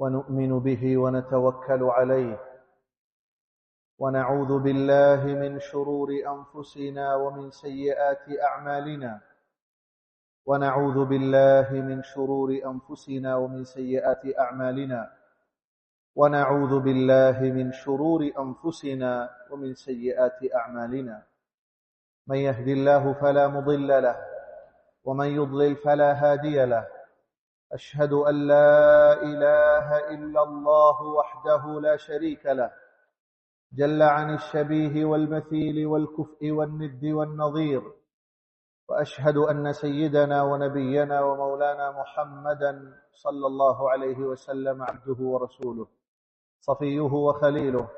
ونؤمن به ونتوكل عليه ونعوذ بالله من شرور أنفسنا ومن سيئات أعمالنا ونعوذ بالله من شرور أنفسنا ومن سيئات أعمالنا ونعوذ بالله من شرور أنفسنا ومن سيئات أعمالنا من يهد الله فلا مضل له ومن يضلل فلا هادي له أشهد أن لا إله إلا الله وحده لا شريك له جل عن الشبيه والمثيل والكفء والند والنظير وأشهد أن سيدنا ونبينا ومولانا محمدا صلى الله عليه وسلم عبده ورسوله صفيه وخليله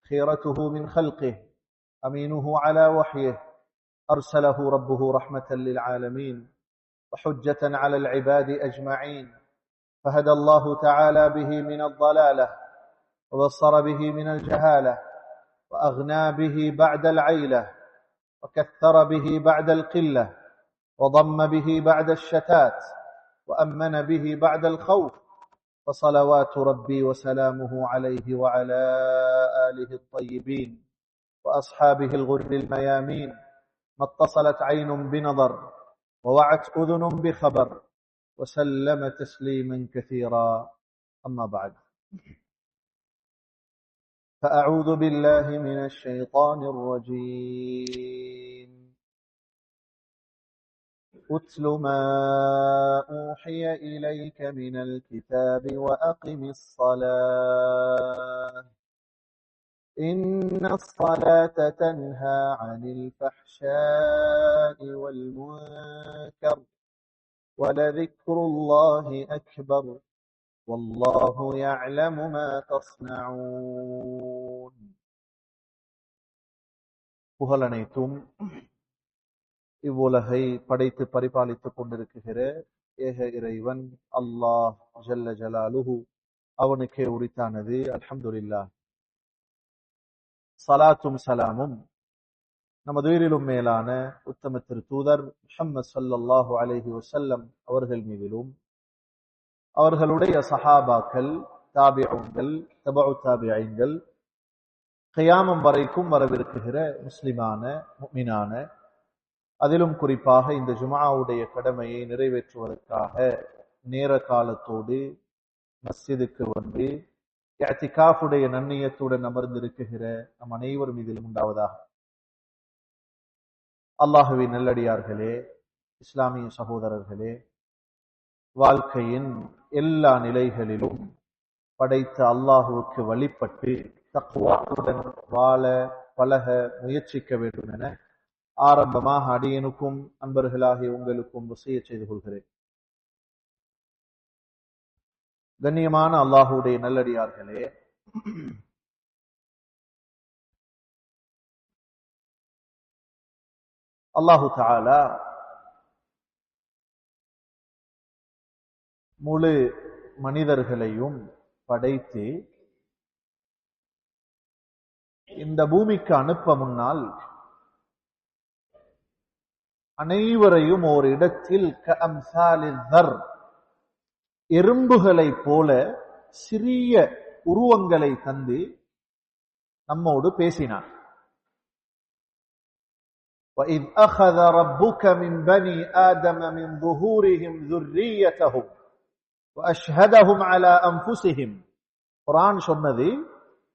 خيرته من خلقه أمينه على وحيه أرسله ربه رحمة للعالمين وحجة على العباد أجمعين فهدى الله تعالى به من الضلالة وبصر به من الجهالة وأغنى به بعد العيلة وكثر به بعد القلة وضم به بعد الشتات وأمن به بعد الخوف فصلوات ربي وسلامه عليه وعلى آله الطيبين وأصحابه الغر الميامين ما اتصلت عين بنظر ووعت أذن بخبر وسلم تسليما كثيرا أما بعد فأعوذ بالله من الشيطان الرجيم أتل ما أوحي إليك من الكتاب وأقم الصلاة إن الصلاة تنهى عن الفحشاء والمنكر ولذكر الله أكبر والله يعلم ما تصنعون. புகழனைத்தும் இவ்வுலகை படைத்து பரிபாலித்துக் கொண்டிருக்கிற ஏக இறைவன் அல்லாஹ் ஜல்ல ஜலாலுஹு அவனுக்கே உரித்தானது. அல்ஹம்துலில்லாஹ். சலாத்தும் சலாமும் நமது உயிரிலும் மேலான உத்தம திரு தூதர் முஹம்மது ஸல்லல்லாஹு அலைஹி வஸல்லம் அவர்கள் மீதிலும் அவர்களுடைய சஹாபாக்கள், தாபிஊன்கள், தபஉ தாபிஈன்கள் கியாமம் வரைக்கும் வரவிருக்கிற முஸ்லிமான முஃமினான, அதிலும் குறிப்பாக இந்த ஜும்ஆவுடைய கடமையை நிறைவேற்றுவதற்காக நேர காலத்தோடு மஸ்ஜிதுக்கு வந்து இஅ்திகாஃபுடைய நன்னியத்துடன் அமர்ந்திருக்கிற நம் அனைவர் மீதிலும் உண்டாவதாக. அல்லாஹுவின் நல்லடியார்களே, இஸ்லாமிய சகோதரர்களே, வாழ்க்கையின் எல்லா நிலைகளிலும் படைத்த அல்லாஹுவுக்கு வழிபட்டு தக்வாவுடன் வாழ பழக முயற்சிக்க வேண்டும் என ஆரம்பமாக அடியனுக்கும் அன்பர்களாகிய உங்களுக்கும் வசியத் செய்து கொள்கிறேன். கண்ணியமான அல்லாஹுடைய நல்லடியார்களே, அல்லாஹு தஆலா முழு மனிதர்களையும் படைத்து இந்த பூமிக்கு அனுப்ப முன்னால் அனைவரையும் ஒரு இடத்தில் கஅம்சாலில் தர், எறும்புகளை போல சிறிய உருவங்களை தந்து நம்மோடு பேசினார். وَإِذْ أَخَذَ رَبُّكَ مِنْ بَنِي آدَمَ مِنْ ظُهُورِهِمْ ذُرِّيَّتَهُمْ وَأَشْهَدَهُمْ عَلَى أَنفُسِهِمْ. குர்ஆன் சொன்னது,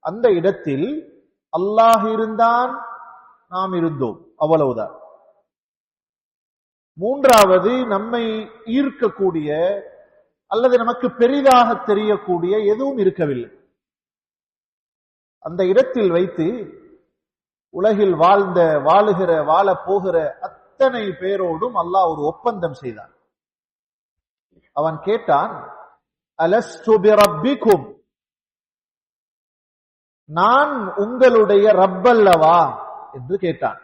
அந்த இடத்தில் அல்லாஹ் இருந்தான், நாம் இருந்தோம், அவ்வளவுதான். மூன்றாவது, நம்மை ஈர்க்கக்கூடிய அல்லது நமக்கு பெரிதாக தெரியக்கூடிய எதுவும் இருக்கவில்லை. அந்த இடத்தில் வைத்து உலகில் வாழ போகிற அத்தனை பேரோடும் அல்லாஹ் ஒரு ஒப்பந்தம் செய்தான். அவன் கேட்டான், அலஸ்து பிரப்பிக்கும், நான் உங்களுடைய ரப்பல்லவா என்று கேட்டான்.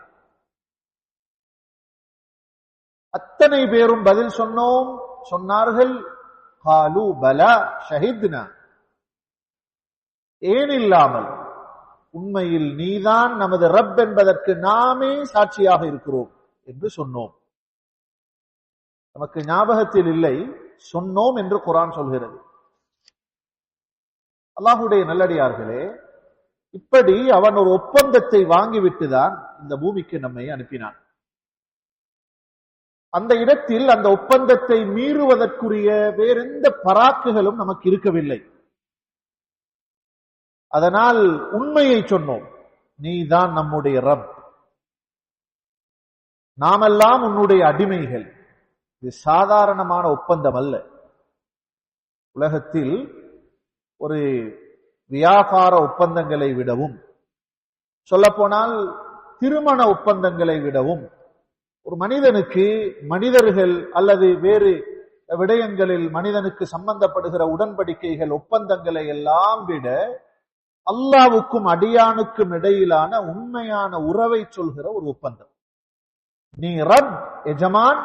அத்தனை பேரும் பதில் சொன்னார்கள், காலு பலா ஷஹித்னா, ஏனில்லாமல் உண்மையில் நீதான் நமது ரப் என்பதற்கு நாமே சாட்சியாக இருக்கிறோம் என்று சொன்னோம். நமக்கு ஞாபகத்தில் இல்லை, சொன்னோம் என்று குர்ஆன் சொல்கிறது. அல்லாஹுடைய நல்லடியார்களே, இப்படி அவன் ஒரு ஒப்பந்தத்தை வாங்கிவிட்டுதான் இந்த பூமிக்கு நம்மை அனுப்பினான். அந்த இடத்தில் அந்த ஒப்பந்தத்தை மீறுவதற்குரிய வேறெந்த பராக்குகளும் நமக்கு இருக்கவில்லை. அதனால் உண்மையை சொன்னோம், நீதான் நம்முடைய ரப், நாமெல்லாம் உன்னுடைய அடிமைகள். இது சாதாரணமான ஒப்பந்தம் அல்ல. உலகத்தில் ஒரு வியாபார ஒப்பந்தங்களை விடவும், சொல்லப்போனால் திருமண ஒப்பந்தங்களை விடவும், ஒரு மனிதனுக்கு மனிதர்கள் அல்லது வேறு விடயங்களில் மனிதனுக்கு சம்பந்தப்படுகிற உடன்படிக்கைகள், ஒப்பந்தங்களை எல்லாம் விட அல்லாஹ்வுக்கும் அடியானுக்கும் இடையிலான உண்மையான உறவை சொல்கிற ஒரு ஒப்பந்தம். நீ ரப், எஜமான்,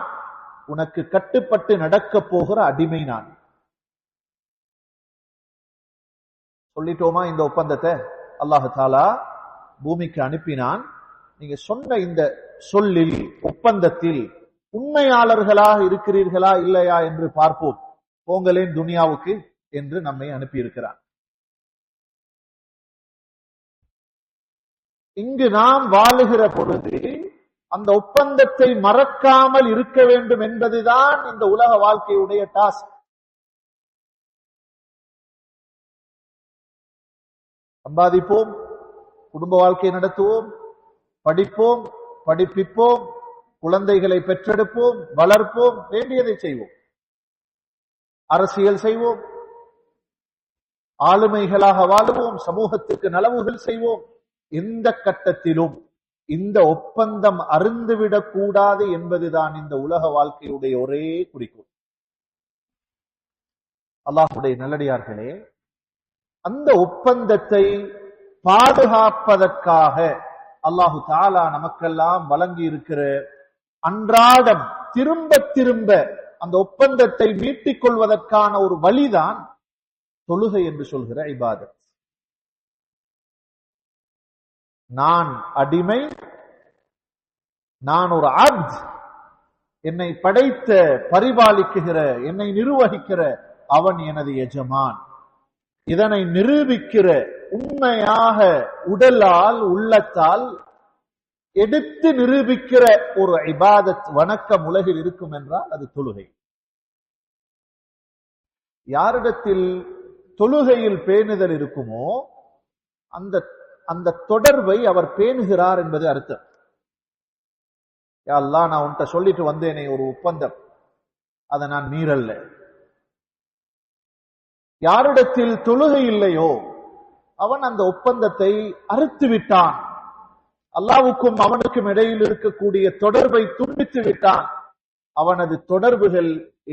உனக்கு கட்டுப்பட்டு நடக்க போகிற அடிமை நான். சொல்லிட்டோமா இந்த ஒப்பந்தத்தை? அல்லாஹ் தஆலா பூமிக்கு அனுப்பினான். நீங்க சொன்ன இந்த சொல்லில், ஒப்பந்தத்தில் உண்மையாளர்களாக இருக்கிறீர்களா இல்லையா என்று பார்ப்போம், போங்களேன் துனியாவுக்கு என்று நம்மை அனுப்பியிருக்கிறான். இங்கு நாம் வாழுகிற பொழுது அந்த ஒப்பந்தத்தை மறக்காமல் இருக்க வேண்டும் என்பதுதான் இந்த உலக வாழ்க்கையுடைய டாஸ்க். சம்பாதிப்போம், குடும்ப வாழ்க்கை நடத்துவோம், படிப்போம், படிப்பிப்போம், குழந்தைகளை பெற்றெடுப்போம், வளர்ப்போம், வேண்டியதை செய்வோம், அரசியல் செய்வோம், ஆளுமைகளாக வாழுவோம், சமூகத்துக்கு நலவுகள் செய்வோம். எந்த கட்டத்திலும் இந்த ஒப்பந்தம் அருந்துவிடக் கூடாது என்பதுதான் இந்த உலக வாழ்க்கையுடைய ஒரே குறிக்கோள். அல்லாஹ்வுடைய நல்லடியார்களே, அந்த ஒப்பந்தத்தை பாதுகாப்பதற்காக அல்லாஹு தஆலா நமக்கெல்லாம் வழங்கி இருக்கிற அன்றாடம் திரும்ப திரும்ப அந்த ஒப்பந்தத்தை மீட்டிக் கொள்வதற்கான ஒரு வழிதான் தொழுகை என்று சொல்கிற இபாதத். நான் அடிமை, நான் ஒரு அப்த், என்னை படைத்த பரிபாலிக்குகிற, என்னை நிர்வகிக்கிற அவன் எனது எஜமான். இதனை நிரூபிக்கிற, உண்மையாக உடலால் உள்ளத்தால் எடுத்து நிரூபிக்கிற ஒரு இபாதத், வணக்கம் உலகில் இருக்கும் என்றால் அது தொழுகை. யாரிடத்தில் தொழுகையில் பேணுதல் இருக்குமோ அந்த தொடர்பை அவர் பேணுகிறார் என்பது அர்த்தம். யா அல்லாஹ், நான் உன்கிட்ட சொல்லிட்டு வந்தேனே ஒரு ஒப்பந்தம், அதை நான் மீறல்ல. யாரிடத்தில் தொழுகை இல்லையோ அவன் அந்த ஒப்பந்தத்தை அறுத்து விட்டான், அல்லாஹ்வுக்கும் அவனுக்கும் இடையில் இருக்கக்கூடிய தொடர்பை துண்டித்து விட்டான். அவனது தொடர்புகள்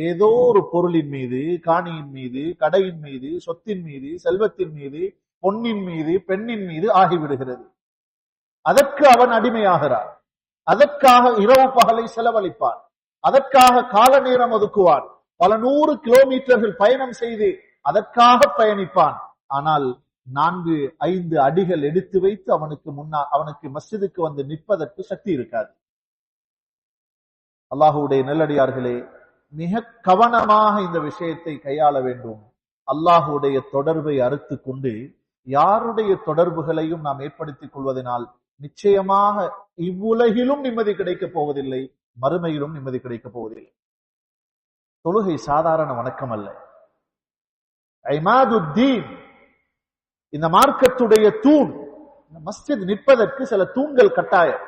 ஏதோ ஒரு பொருளின் மீது, காணியின் மீது, கடையின் மீது, சொத்தின் மீது, செல்வத்தின் மீது, பொன்னின் மீது, பெண்ணின் மீது ஆகிவிடுகிறது. அதற்கு அவன் அடிமையாகிறான். அதற்காக இரவு பகலை செலவழிப்பான், அதற்காக கால நேரம் ஒதுக்குவான், பல 100 கிலோமீட்டர்கள் பயணம் செய்து அதற்காக பயணிப்பான். ஆனால் 4-5 அடிகள் எடுத்து வைத்து அவனுக்கு மஸ்ஜிதுக்கு வந்து நிற்பதற்கு சக்தி இருக்காது. அல்லாஹ்வுடைய நல்லடியார்களே, மிக கவனமாக இந்த விஷயத்தை கையாள வேண்டும். அல்லாஹ்வுடைய தொடர்பை அறுத்து கொண்டு யாருடைய தொடர்புகளையும் நாம் ஏற்படுத்திக் கொள்வதனால் நிச்சயமாக இவ்வுலகிலும் நிம்மதி கிடைக்கப் போவதில்லை, மறுமையிலும் நிம்மதி கிடைக்கப் போவதில்லை. தொழுகை சாதாரண வணக்கம் அல்ல. ஐமாதுத்தீன், இந்த மார்க்கத்துடைய தூண். மஸ்ஜித் நிற்பதற்கு சில தூண்கள் கட்டாயம்.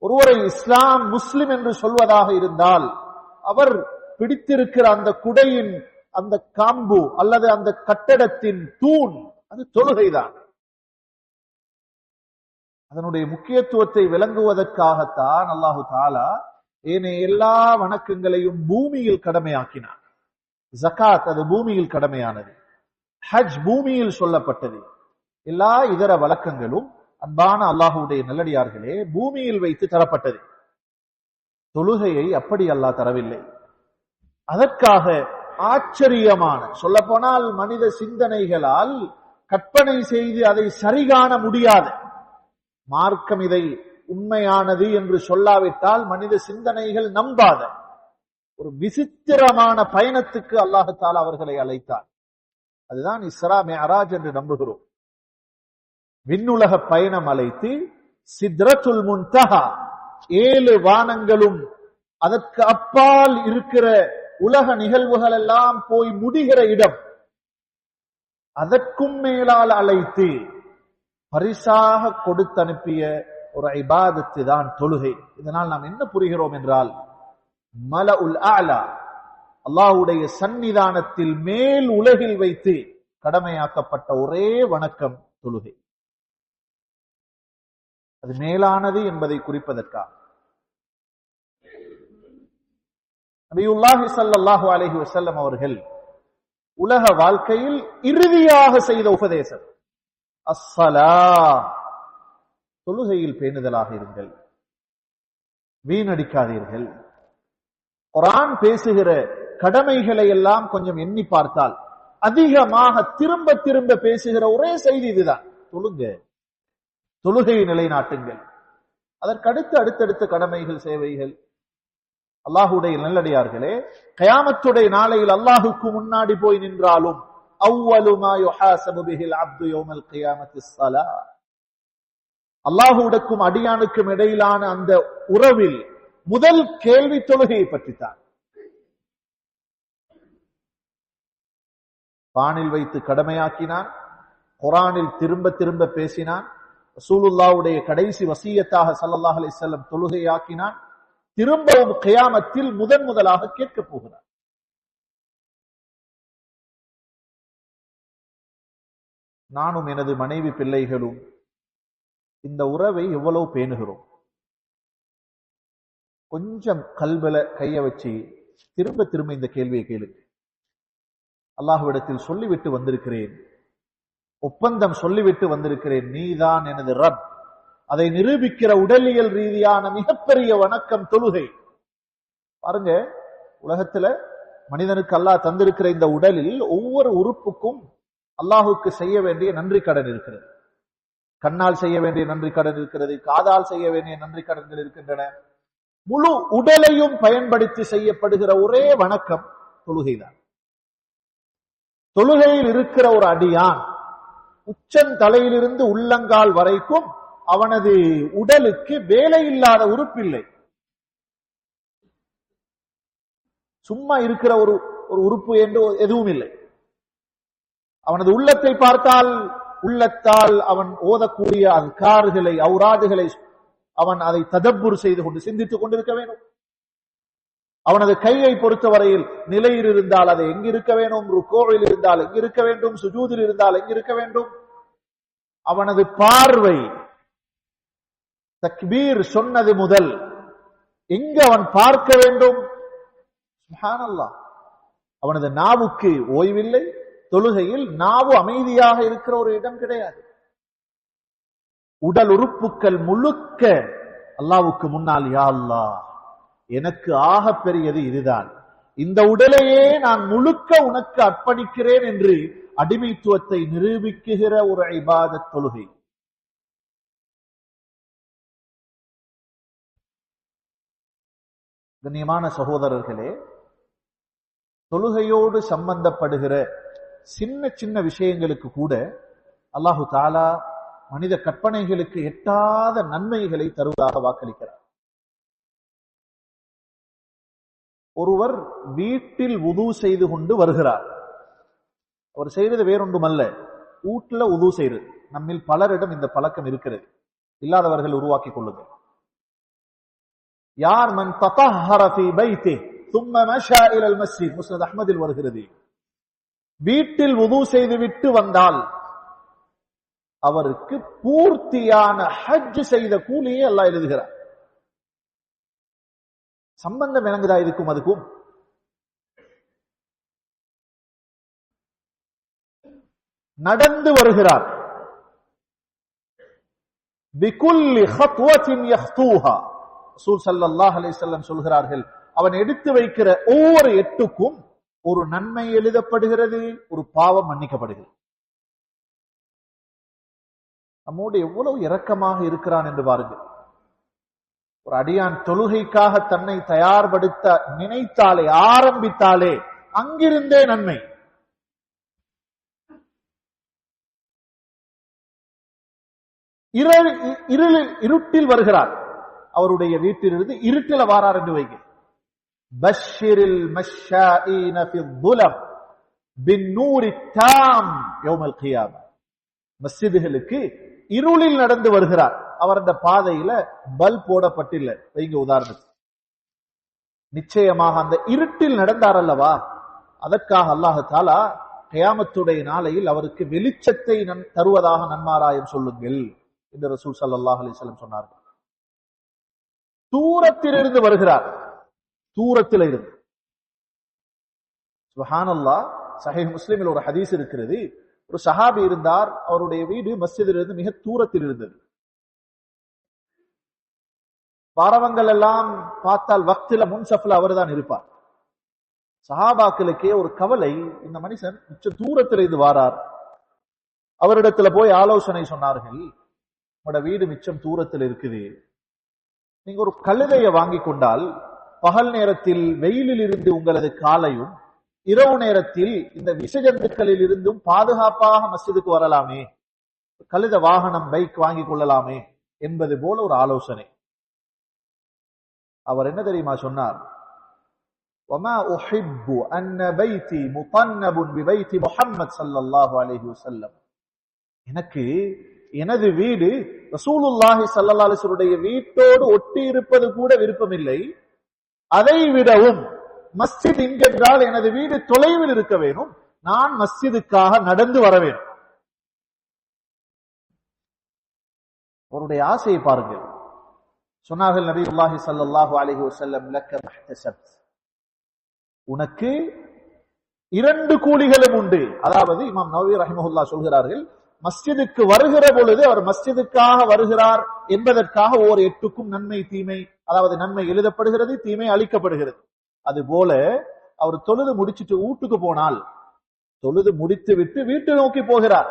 ஒருவரை இஸ்லாம் முஸ்லிம் என்று சொல்வதாக இருந்தால் அவர் பிடித்திருக்கிற அந்த குடையின் அந்த காம்பு அல்லது அந்த கட்டடத்தின் தூண் அது தொழுகைதான். அதனுடைய முக்கியத்துவத்தை விளங்குவதற்காகத்தான் அல்லாஹு தஆலா ஏனைய எல்லா வணக்கங்களையும் பூமியில் கடமையாக்கினான். ஜகாத் அது பூமியில் கடமையானது, ஹஜ் பூமியில் சொல்லப்பட்டது. எல்லா இதர வழக்கங்களும் அன்பான அல்லாஹ்வுடைய நல்லடியார்களே பூமியில் வைத்து தரப்பட்டது. தொழுகையை அப்படி அல்லாஹ் தரவில்லை. அதற்காக ஆச்சரியமான, சொல்ல போனால் மனித சிந்தனைகளால் கற்பனை செய்து அதை சரிகாண முடியாது. மார்க்கம் இதை உண்மையானது என்று சொல்லாவிட்டால் மனித சிந்தனைகள் நம்பாத ஒரு விசித்திரமான பயணத்துக்கு அல்லாஹ் தஆலா அவர்களை அழைத்தார். அதுதான் இஸ்ரா மிஅராஜ் என்று நம்புகிறோம். விண்ணுலக பயணம் அழைத்து சித்ரத்துல் முன்தஹா 7 வானங்களும் அதற்கு அப்பால் இருக்கிற உலக நிகழ்வுகள் எல்லாம் போய் முடிகிற இடம், அதற்கும் மேலால் அழைத்து பரிசாக கொடுத்து அனுப்பிய ஒரு இபாதத்து தான் தொழுகை. இதனால் நாம் என்ன புரிகிறோம் என்றால், மலஉல் அலா அல்லாஹ்வுடைய சன்னிதானத்தில் மேல் உலகில் வைத்து கடமையாக்கப்பட்ட ஒரே வணக்கம் தொழுகை. அது மேலானது என்பதை குறிப்பதற்காக நபியுல்லாஹி ஸல்லல்லாஹு அலைஹி வஸல்லம் அவர்கள் உலக வாழ்க்கையில் இறுதியாக செய்த உபதேசம் அஸ்ஸலா, தொழுகையில் பேணுதலாக இருங்கள், வீணடிக்காதீர்கள். குர்ஆன் பேசுகிற கடமைகளை எல்லாம் கொஞ்சம் எண்ணி பார்த்தால் அதிகமாக திரும்ப திரும்ப பேசுகிற ஒரே செய்தி இதுதான், தொழுங்க, தொழுகையை நிலைநாட்டுங்கள். அதற்கடுத்து அடுத்தடுத்த கடமைகள், சேவைகள். அல்லாஹுடைய நல்லடியார்களே, கயாமத்துடைய நாளையில் அல்லாஹுக்கு முன்னாடி போய் நின்றாலும் அவ்வலு மா யுஹாஸபு பிஹில் அப்து யௌமல் கியாமத்தி ஸலா, அல்லாஹுவுக்கும் அடியானுக்கும் இடையிலான அந்த உறவில் முதல் கேள்வி தொழுகையை பற்றித்தான். வானில் வைத்து கடமையாக்கினான், குர்ஆனில் திரும்ப திரும்ப பேசினான், ரசூலுல்லாஹ்வுடைய கடைசி வசியத்தாக ஸல்லல்லாஹு அலைஹி வஸல்லம் தொழுகையாக்கினான், திரும்பவும் கியாமத்தில் முதலாக கேட்கப் போகிறார். நானும் எனது மனைவி பிள்ளைகளும் இந்த உறவை எவ்வளவு பேணுகிறோம்? கொஞ்சம் கல்வில கைய வச்சு திரும்ப திரும்ப இந்த கேள்வியை கேளுங்க. அல்லாஹ்விடத்தில் சொல்லிவிட்டு வந்திருக்கிறேன், ஒப்பந்தம் சொல்லிவிட்டு வந்திருக்கிறேன், நீதான் எனது ரப். அதை நிரூபிக்கிற உடலியல் ரீதியான மிகப்பெரிய வணக்கம் தொழுகை. பாருங்க, உலகத்துல மனிதனுக்கு அல்லாஹ் தந்திருக்கிற இந்த உடலில் ஒவ்வொரு உறுப்புக்கும் அல்லாஹுக்கு செய்ய வேண்டிய நன்றி கடன் இருக்கிறது. கண்ணால் செய்ய வேண்டிய நன்றி கடன் இருக்கிறது, காதால் செய்ய வேண்டிய நன்றி கடன்கள் இருக்கின்றன. முழு உடலையும் பயன்படுத்தி செய்யப்படுகிற ஒரே வணக்கம் தொழுகைதான். தொழுகையில் இருக்கிற ஒரு அடியான் உச்சந்தலையிலிருந்து உள்ளங்கால் வரைக்கும் அவனது உடலுக்கு வேலை இல்லாத உறுப்பில்லை. சும்மா இருக்கிற ஒரு உறுப்பு என்று எதுவும் இல்லை. அவனது உள்ளத்தை பார்த்தால், உள்ளத்தால் அவன் ஓதக்கூடிய அஸ்கார்களை, ஔராதுகளை அவன் அதை ததப்புர் செய்து கொண்டு சிந்தித்துக் கொண்டிருக்க வேண்டும். அவனது கையை பொறுத்தவரையில் நிலையில் இருந்தால் அது எங்கிருக்க வேண்டும், ருக்கோவில் இருந்தால் எங்கிருக்க வேண்டும், சுஜூதில் இருந்தால் எங்கிருக்க வேண்டும். அவனது பார்வை தக்பீர் சொன்னது முதல் எங்கு அவன் பார்க்க வேண்டும். சுப்ஹானல்லாஹ். அவனது நாவுக்கு ஓய்வில்லை. தொழுகையில் நாவு அமைதியாக இருக்கிற ஒரு இடம் கிடையாது. உடல் உறுப்புக்கள் முழுக்க அல்லாஹ்வுக்கு முன்னால், யா அல்லாஹ், எனக்கு ஆக பெரியது இதுதான், இந்த உடலையே நான் முழுக்க உனக்கு அர்ப்பணிக்கிறேன் என்று அடிமைத்துவத்தை நிரூபிக்குகிற ஒரு இபாதத் தொழுகை. கண்ணியமான சகோதரர்களே, தொழுகையோடு சம்பந்தப்படுகிற சின்ன சின்ன விஷயங்களுக்கு கூட அல்லாஹு தஆலா மனித கற்பனைகளுக்கு எட்டாத நன்மைகளை தருவதாக வாக்களிக்கிறார். ஒருவர் வீட்டில் வுது செய்து கொண்டு வருகிறார். அவர் செய்யறது வேறொன்றுமல்ல, வீட்டுல வுது செய்யறது. நம்மில் பலரிடம் இந்த பழக்கம் இருக்கிறது, இல்லாதவர்கள் உருவாக்கிக் கொள்ளுங்கள். யார் மன் தطهر في بيته ثم مشى الى المسجد, முஸ்னத் அஹ்மதில் வருகிறது. வீட்டில் வுது செய்து விட்டு வந்தால் அவருக்கு பூர்த்தியான ஹஜ் செய்த கூலியை அல்லாஹ் எழுதுகிறார். சம்பந்தம் விளங்குதா இதுக்கும் அதுக்கும்? நடந்து வருகிறார். பிகுல்லி ஹத்வத்தின் யஹ்தூஹா, ரசூல் ஸல்லல்லாஹு அலைஹி வஸல்லம் சொல்கிறார்கள், அவன் எடுத்து வைக்கிற ஒவ்வொரு எட்டுக்கும் ஒரு நன்மை எழுதப்படுகிறது, ஒரு பாவம் மன்னிக்கப்படுகிறது. நம்மோடு எவ்வளவு இரக்கமாக இருக்கிறான் என்று பாருங்கள். ஒரு அடியான் தொழுகைக்காக தன்னை தயார்படுத்த நினைத்தாலே, ஆரம்பித்தாலே அங்கிருந்தே நன்மை. இருட்டில் வருகிறார். அவருடைய வீட்டிலிருந்து இருட்டில வாரார் என்று வைங்க. பஷ்ஷிரில் மஷ்ஷாஈன ஃபில் துலம் பின்னூரி தாம் யௌமல் கியாமா. மஸ்ஜிதுகளுக்கு இருளில் நடந்து வருகிறார். அவர் அந்த பாதையில பல்ப் போடப்பட்டில்லை வைங்க உதாரணத்துக்கு. நிச்சயமாக அந்த இருட்டில் நடந்தார் அல்லவா, அதற்காக அல்லாஹ் தஆலா கியாமத்துடைய நாளையில் அவருக்கு வெளிச்சத்தை தருவதாக நன்மாராயம் சொல்லுங்கள் என்று ரசூல் ஸல்லல்லாஹு அலைஹி வஸல்லம் சொன்னார்கள். தூரத்திலிருந்து வருகிறார், தூரத்தில் இருந்து. சுப்ஹானல்லாஹ், சஹீஹ் முஸ்லிமில் ஒரு ஹதீஸ் இருக்கிறது. ஒரு சஹாபி இருந்தார், அவருடைய வீடு மஸ்ஜிதிலிருந்து மிக தூரத்தில் இருந்தது. பாரவங்கள் எல்லாம் பார்த்தால் வக்தில முன்சஃப்ல அவர் தான் இருப்பார். சஹாபாக்களுக்கே ஒரு கவலை, இந்த மனுஷன் மிச்ச தூரத்தில் இருந்து வாரார். அவரிடத்துல போய் ஆலோசனை சொன்னார்கள், உங்களோட வீடு மிச்சம் தூரத்தில் இருக்குது, நீங்க ஒரு கழுதையை வாங்கி கொண்டால் பகல் நேரத்தில் வெயிலில் இருந்து உங்களது காலையும், இரவு நேரத்தில் இந்த விஷஜந்துக்களில் இருந்தும் பாதுகாப்பாக மஸ்ஜிதுக்கு வரலாமே, கழுத வாகனம் பைக் வாங்கி கொள்ளலாமே என்பது போல ஒரு ஆலோசனை. அவர் என்ன தெரியுமா சொன்னார்? وَمَا أُحِبُّ أَنَّ بَيْتِي مُطَنَّبٌ بِبَيْتِ مُحَمَّدٍ صَلَّى اللَّهُ عَلَيْهِ وسلم. எனக்கு எனது வீடு ரசூலுல்லாஹி ஸல்லல்லாஹு அலைஹி வஸல்லம் உடைய வீட்டோடு ஒட்டி இருப்பது கூட விருப்பமில்லை. அதை விடவும் மஸ்ஜித் என்கின்றால் எனது வீடு தொலைவில் இருக்க வேண்டும், நான் மஸ்ஜிதுக்காக நடந்து வர வேண்டும். அவருடைய ஆசையை பாருங்கள். சொன்னார்கள் நபியுல்லாஹி ஸல்லல்லாஹு அலைஹி வஸல்லம், லக்க மஹ்தஸப்த், உனக்கு 2 கூலிகளும் உண்டு. அதாவது இமாம் நவவி ரஹிமஹுல்லாஹ் சொல்கிறார்கள், மஸ்ஜிதுக்கு வருகிற பொழுது அவர் மஸ்ஜிதுக்காக வருகிறார் என்பதற்காக ஓர் 8க்கும் நன்மை தீமை, அதாவது நன்மை எழுதப்படுகிறது, தீமை அளிக்கப்படுகிறது. அது போல அவர் தொழுது முடிச்சிட்டு வீட்டுக்கு போனால், தொழுது முடித்து விட்டு வீட்டை நோக்கி போகிறார்.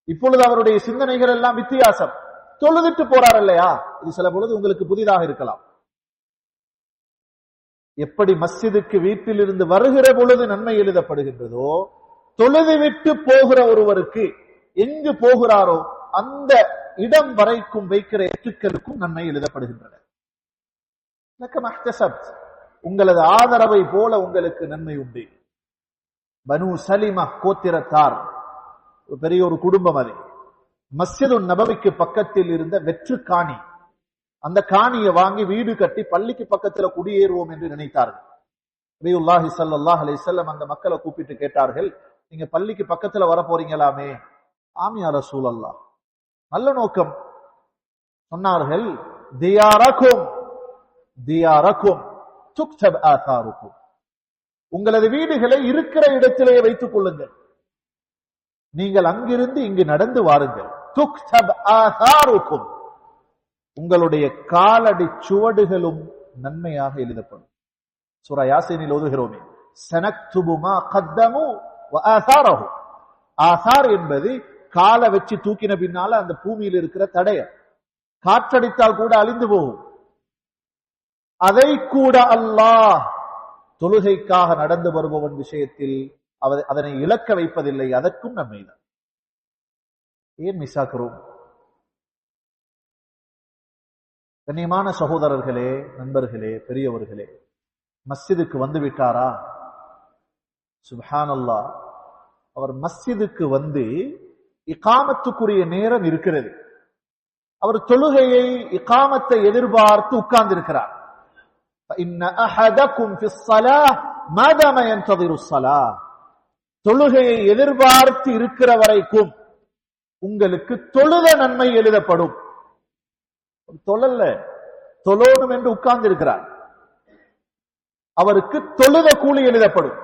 இப்பொழுது அவருடைய சிந்தனைகள் எல்லாம் வித்தியாசம். தொழுதுட்டு போறார் இல்லையா, இது சில பொழுது உங்களுக்கு புதிதாக இருக்கலாம். எப்படி மஸ்ஜிதுக்கு வீட்டில் இருந்து வருகிற பொழுது நன்மை எழுதப்படுகின்றதோ, தொழுது விட்டு போகிற ஒருவருக்கு எங்கு போகிறாரோ அந்த இடம் வரைக்கும் வைக்கிற எட்டுக்களுக்கும் நன்மை எழுதப்படுகின்றன. உங்களது ஆதரவை போல உங்களுக்கு நன்மை உண்டு. பனு சலிமா கோத்திரத்தார் பெரிய ஒரு குடும்பம். அது மஸ்ஜிது நபவிக்கு பக்கத்தில் இருந்த வெற்று காணி. அந்த காணியை வாங்கி வீடு கட்டி பள்ளிக்கு பக்கத்துல குடியேறுவோம் என்று நினைத்தார்கள். நபியுல்லாஹி ஸல்லல்லாஹு அலைஹி வஸல்லம் அந்த மக்களை கூப்பிட்டு கேட்டார்கள், நீங்க பள்ளிக்கு பக்கத்துல வர போறீங்களாமே? ஆம் யா ரசூலல்லாஹ். நல்ல நோக்கம். சொன்னார்கள், தியாரக்கும் தியாரக்கும் துக்தப் ஆதாருக்கும், உங்களது வீடுகளை இருக்கிற இடத்திலே வைத்துக் கொள்ளுங்கள், நீங்கள் அங்கிருந்து இங்கு நடந்து வாருங்கள். துக்தப் ஆதாருக்கும், உங்களுடைய காலடி சுவடுகளும் நன்மையாக எழுதப்படும். சூரா யாசீனில் ஓதுகிறோமே, சனக்துபு மா கத்தமு வ ஆதாரஹு. ஆதார் என்பது காலை வச்சு தூக்கின பின்னால அந்த பூமியில் இருக்கிற தடயம், காற்றடித்தால் கூட அழிந்து போகும். அதை கூட அல்லாஹ் தொழுகைக்காக நடந்து வருபவன் விஷயத்தில் அதனை இழக்க வைப்பதில்லை, அதற்கும் நன்மைதான். ஏன் மிஸ் ஆக்குறோம்? கண்ணியமான சகோதரர்களே, நண்பர்களே, பெரியவர்களே, மஸ்ஜிதுக்கு வந்து விட்டாரா? சுப்ஹானல்லாஹ், அவர் மஸ்ஜிதுக்கு வந்து இகாமத்துக்குரிய நேரம் இருக்கிறது. அவர் தொழுகையை இகாமத்தை எதிர்பார்த்து உட்கார்ந்து இருக்கிறார். தொழுகையை எதிர்பார்த்து இருக்கிற வரைக்கும் உங்களுக்கு தொழுத நன்மை எழுதப்படும். தொழல்ல, தொழணும் என்று உட்கார்ந்து இருக்கிறார், அவருக்கு தொழுத கூலி எழுதப்படும்.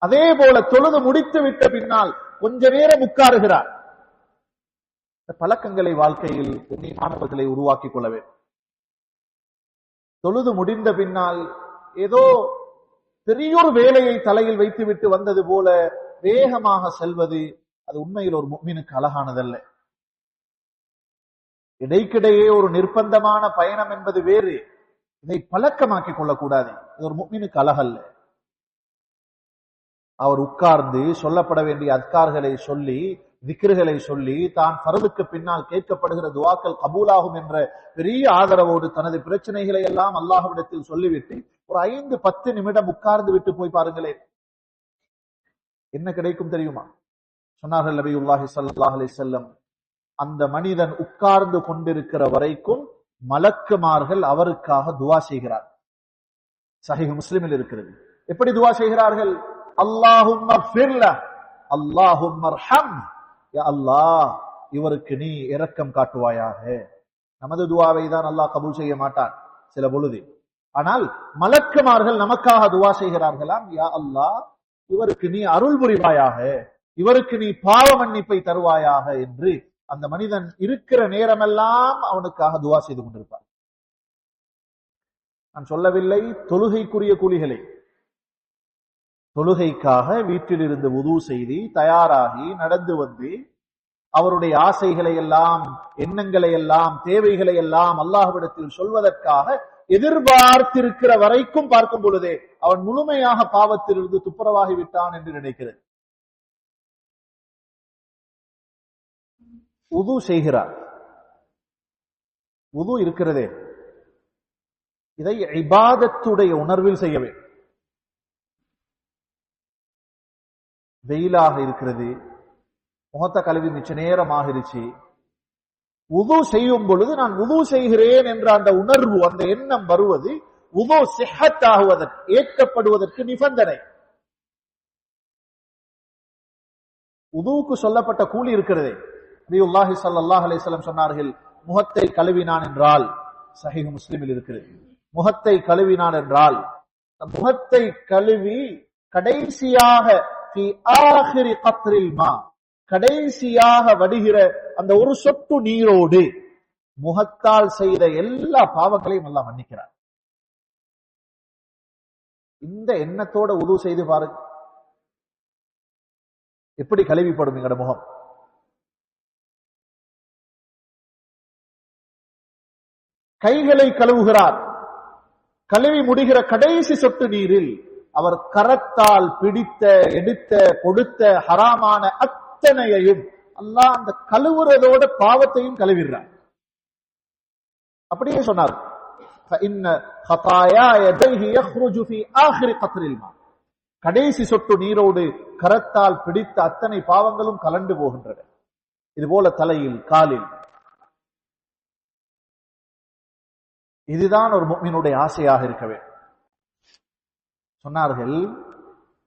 அதே போல தொழுது முடித்து விட்ட பின்னால் கொஞ்ச நேரம் உட்காருகிறார். இந்த பழக்கங்களை வாழ்க்கையில் மாணவர்களை உருவாக்கிக் கொள்ள வேண்டும். தொழுது முடிந்த பின்னால் ஏதோ பெரியோரு வேலையை தலையில் வைத்துவிட்டு வந்தது போல வேகமாக செல்வது, அது உண்மையில் ஒரு முஃமினுக்கு அழகானதல்ல. இடைக்கிடையே ஒரு நிர்பந்தமான பயணம் என்பது வேறு. இதை பழக்கமாக்கிக் கொள்ளக்கூடாது. இது ஒரு முஃமினுக்கு அழகல்ல. அவர் உட்கார்ந்து சொல்லப்பட வேண்டிய அத்கார்களை சொல்லி திக்ருகளை சொல்லி தான் ஃபர்துக்கு பின்னால் கேட்கப்படுகிற துஆக்கள் கபூலாகும் என்ற பெரிய ஆதரவோடு தனது பிரச்சனைகளை எல்லாம் அல்லாஹ்விடத்தில் சொல்லிவிட்டு ஒரு 5-10 நிமிடம் உட்கார்ந்து விட்டு போய் பாருங்களேன், என்ன கிடைக்கும் தெரியுமா? சொன்னார்கள் நபியுல்லாஹி ஸல்லல்லாஹு அலைஹி வஸல்லம், அந்த மனிதன் உட்கார்ந்து கொண்டிருக்கிற வரைக்கும் மலக்குமார்கள் அவருக்காக துஆ செய்கிறார். சஹீஹ் முஸ்லிமில் இருக்கிறது. எப்படி துஆ செய்கிறார்கள்? அல்லாஹும்ம ஃபிர்ல, அல்லாஹும்ம அர்ஹம், யா அல்லாஹ் இவருக்கு நீ இரக்கம் காட்டுவாயாக. நமது துஆவை தான் அல்லாஹ் கபூல் செய்ய மாட்டான் சில பொழுது. ஆனால் மலக்குமார்கள் நமக்காக துஆ செய்கிறார்களாம், யா அல்லாஹ் இவருக்கு நீ அருள் புரிவாயாக, இவருக்கு நீ பாவ மன்னிப்பை தருவாயாக என்று அந்த மனிதன் இருக்கிற நேரமெல்லாம் அவனுக்காக துஆ செய்து கொண்டிருப்பார். நான் சொல்லவில்லை தொழுகைக்குரிய கூலிகளை. தொழுகைக்காக வீட்டிலிருந்து வுது செய்து தயாராகி நடந்து வந்து அவருடைய ஆசைகளை எல்லாம், எண்ணங்களை எல்லாம், தேவைகளை எல்லாம் அல்லாஹ்விடத்தில் சொல்வதற்காக எதிர்பார்த்திருக்கிற வரைக்கும் பார்க்கும் பொழுதே அவன் முழுமையாக பாவத்திலிருந்து துப்புரவாகி விட்டான் என்று நினைக்கிறது. வுது செய்கிறார், வுது இருக்கிறதே, இதை இபாதத்துடைய உணர்வில் செய்ய வேண்டும். வெயிலாக இருக்கிறது, முகத்த கழுவி மிச்ச நேரம் ஆகிருச்சு, வுது செய்யும் பொழுது நான் வுது செய்கிறேன் என்ற அந்த உணர்வு, அந்த எண்ணம் வருவது வுது சிஹத் ஆகுவதற்கு, ஏற்கப்படுவதற்கு நிபந்தனை. வுதுவுக்கு சொல்லப்பட்ட கூலி இருக்கிறதே, நபியுல்லாஹி ஸல்லல்லாஹு அலைஹி வஸல்லம் சொன்னார்கள், முகத்தை கழுவினான் என்றால், சஹீஹ் முஸ்லிமில் இருக்கிறது, முகத்தை கழுவினான் என்றால், முகத்தை கழுவி கடைசியாக கடைசியாக வடிகிற அந்த ஒரு சொட்டு நீரோடு முகத்தால் செய்த எல்லா பாவங்களையும் எல்லாம் மன்னிக்கிறார். இந்த எண்ணத்தோட வுது செய்து பாருங்க, எப்படி கழுவிப்படும் எங்கட முகம். கைகளை கழுவுகிறார், கழுவி முடிகிற கடைசி சொட்டு நீரில் அவர் கரத்தால் பிடித்த, எடுத்த, கொடுத்த ஹராமான அத்தனையையும் அல்லாஹ் அந்த கழுவுறதோட பாவத்தையும் கழுவிடுறார். அப்படியே சொன்னார், கடைசி சொட்டு நீரோடு கரத்தால் பிடித்த அத்தனை பாவங்களும் கலண்டு போகின்றன. இது போல தலையில், காலில். இதுதான் ஒரு முஃமினுடைய ஆசையாக இருக்க வேண்டும். சொன்னார்கள்,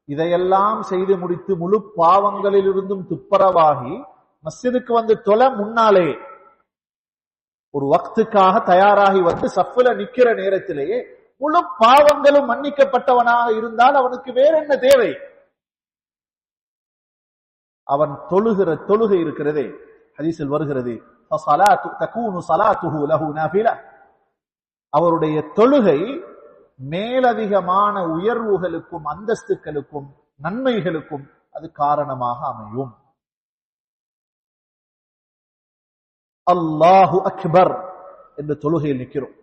இதையெல்லாம் செய்து முடித்து முழு பாவங்களிலிருந்தும் துப்பரவாகி மஸ்ஜிதுக்கு வந்து தொலை முன்னாலே ஒரு வக்துக்காக தயாராகி வந்து சஃப்ல நிக்கிற நேரத்திலேயே முழு பாவங்களும் மன்னிக்கப்பட்டவனாக இருந்தால் அவனுக்கு வேற என்ன தேவை? அவன் தொழுகிற தொழுகை இருக்கிறதே, ஹதீஸில் வருகிறது, அவருடைய தொழுகை மேலதிகமான உயர்வுகளுக்கும் அந்தஸ்துகளுக்கும் நன்மைகளுக்கும் அது காரணமாக அமையும். அல்லாஹு அக்பர் என்று தொழுகையில் நிற்கிறோம்.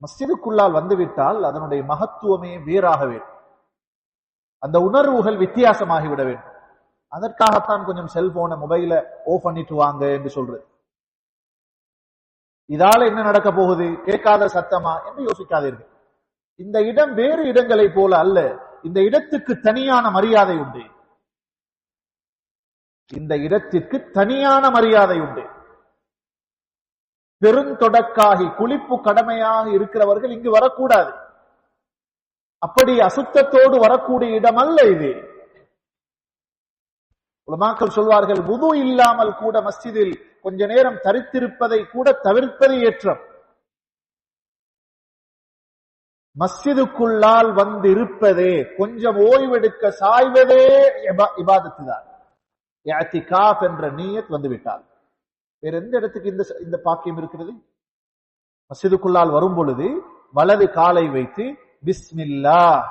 மஸ்ஜிதுக்குள்ளால் வந்துவிட்டால் அதனுடைய மகத்துவமே வேறாக வேண்டும். அந்த உணர்வுகள் வித்தியாசமாகிவிட வேண்டும். அதற்காகத்தான் கொஞ்சம் செல்போனை, மொபைல ஓஃப் பண்ணிட்டு வாங்க என்று சொல்றது. இதால என்ன நடக்க போகுது, கேட்காத சத்தமா என்று யோசிக்காதீர்கள். இந்த இடம் வேறு இடங்களை போல அல்ல. இந்த இடத்துக்கு தனியான மரியாதை உண்டு. இந்த இடத்திற்கு தனியான மரியாதை உண்டு. பெருந்தொடக்காகி குளிப்பு கடமையாக இருக்கிறவர்கள் இங்கு வரக்கூடாது. அப்படி அசுத்தத்தோடு வரக்கூடிய இடம் அல்ல இது. உலமாக்கள் சொல்வார்கள், வுது இல்லாமல் கூட மஸ்ஜிதில் கொஞ்ச நேரம் தரித்திருப்பதை கூட தவிர்ப்பது ஏற்றம். மஸ்ஜிதுக்குள்ளால் வந்து இருப்பதே, கொஞ்சம் ஓய்வெடுக்க சாய்வதே இபாதத்து தான். இஅ்திகாஃப் என்ற நியத் வந்துவிட்டால் வேற எந்த இடத்துக்கு இந்த பாக்கியம் இருக்கிறது? மஸ்ஜிதுக்குள்ளால் வரும் பொழுது வலது காலை வைத்து பிஸ்மில்லாஹ்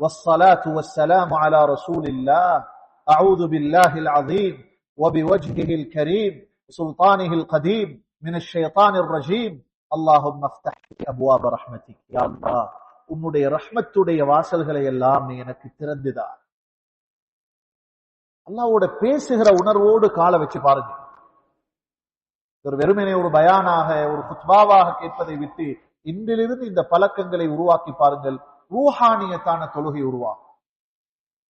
வஸ்ஸலாத்து வஸ்ஸலாமு அலா ரசூலில்லாஹ் அஊது பில்லாஹில் அஸீம் வபிவஜ்ஹில் கரீம் சுல்தானிஹில் கதீம் மினஷ் ஷைத்தானிர் ரஜீம் அல்லாஹும்ம ஃப்தஹ் லி அப்வாப ரஹ்மத்திக். யா அல்லாஹ், உன்னுடைய ரஹ்மத்துடைய வாசல்களை எல்லாம் நீ எனக்கு திறந்துதா. அல்லாஹ்வோட பேசுகிற உணர்வோடு காலை வச்சு பாருங்க. ஒரு வெறுமனே ஒரு பயானாக ஒரு குத்பாவாக கேட்பதை விட்டு இன்றிலிருந்து இந்த பழக்கங்களை உருவாக்கி பாருங்கள். ரூஹானியத்தான தொழுகை உருவாகும்.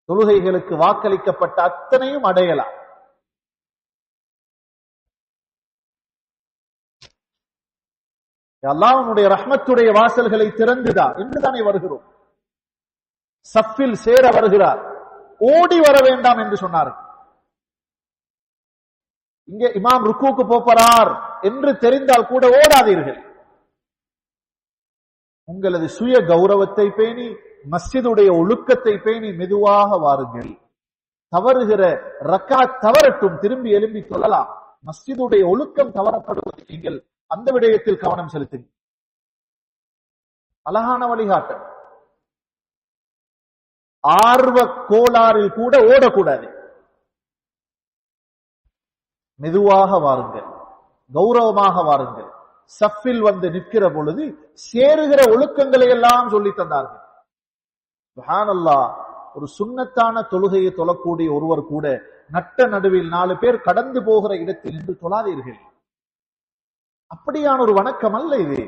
தொழுகைகளுக்கு வாக்களிக்கப்பட்ட அத்தனையும் அடையலாம். அல்லாஹ்வுடைய ரஹ்மத்துடைய வாசல்களை திறந்துதா என்றுதானே வருகிறோம். சஃபில் சேர வருகிறார், ஓடி வர வேண்டாம் என்று சொன்னார். இங்கே இமாம் ருக்குக்கு போறார் என்று தெரிந்தால் கூட ஓடாதீர்கள். உங்களது சுய கௌரவத்தை பேணி மஸ்ஜிதுடைய ஒழுக்கத்தை பேணி மெதுவாக வாருங்கள். தவறுகிற ரக்காத் தவறட்டும், திரும்பி எழும்பி சொல்லலாம். மஸ்ஜிதுடைய ஒழுக்கம் தவறப்படுவது நீங்கள் அந்த விடயத்தில் கவனம் செலுத்துங்கள். அழகான வழிகாட்டல். ஆர்வ கோளாறில் கூட ஓடக்கூடாது. மெதுவாக வாருங்கள், கௌரவமாக வாருங்கள். சஃபில் வந்து நிற்கிற பொழுது சேருகிற ஒழுக்கங்களை எல்லாம் சொல்லி தந்தார்கள். சுப்ஹானல்லாஹ். ஒரு சுன்னத்தான தொழுகையை தொழக்கூடிய ஒருவர் கூட நட்ட நடுவில் 4 பேர் கடந்து போகிற இடத்தில் நின்று தொழாதீர்கள். அப்படியான ஒரு வணக்கம் அல்ல இது.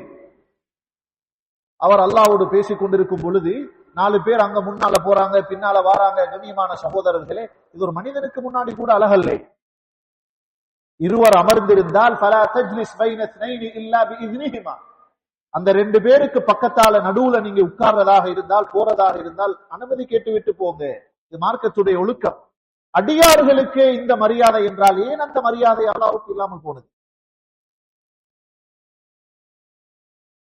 அவர் அல்லாஹ்வோடு பேசிக் கொண்டிருக்கும் பொழுது 4 பேர் அங்க முன்னால போறாங்க, பின்னால வாராங்க. கண்ணியமான சகோதரர்களே, இது ஒரு மனிதனுக்கு முன்னாடி கூட அழகல்ல. இருவர் அமர்ந்திருந்தால் ஃபலா தஜ்லிஸ் பைன இஸ்னைனி இல்லா பிஇذنஹிமா, அந்த 2 பேருக்கு பக்கத்தால நடுவுல நீங்க உட்கார்றதாக இருந்தால், போறதாக இருந்தால் அனுமதி கேட்டுவிட்டு போங்க. இது மார்க்கத்துடைய ஒழுக்கம். அடியார்களுக்கு இந்த மரியாதை என்றால் ஏன் அந்த மரியாதை அல்லாஹ்வுக்கு இல்லாமல் போனது?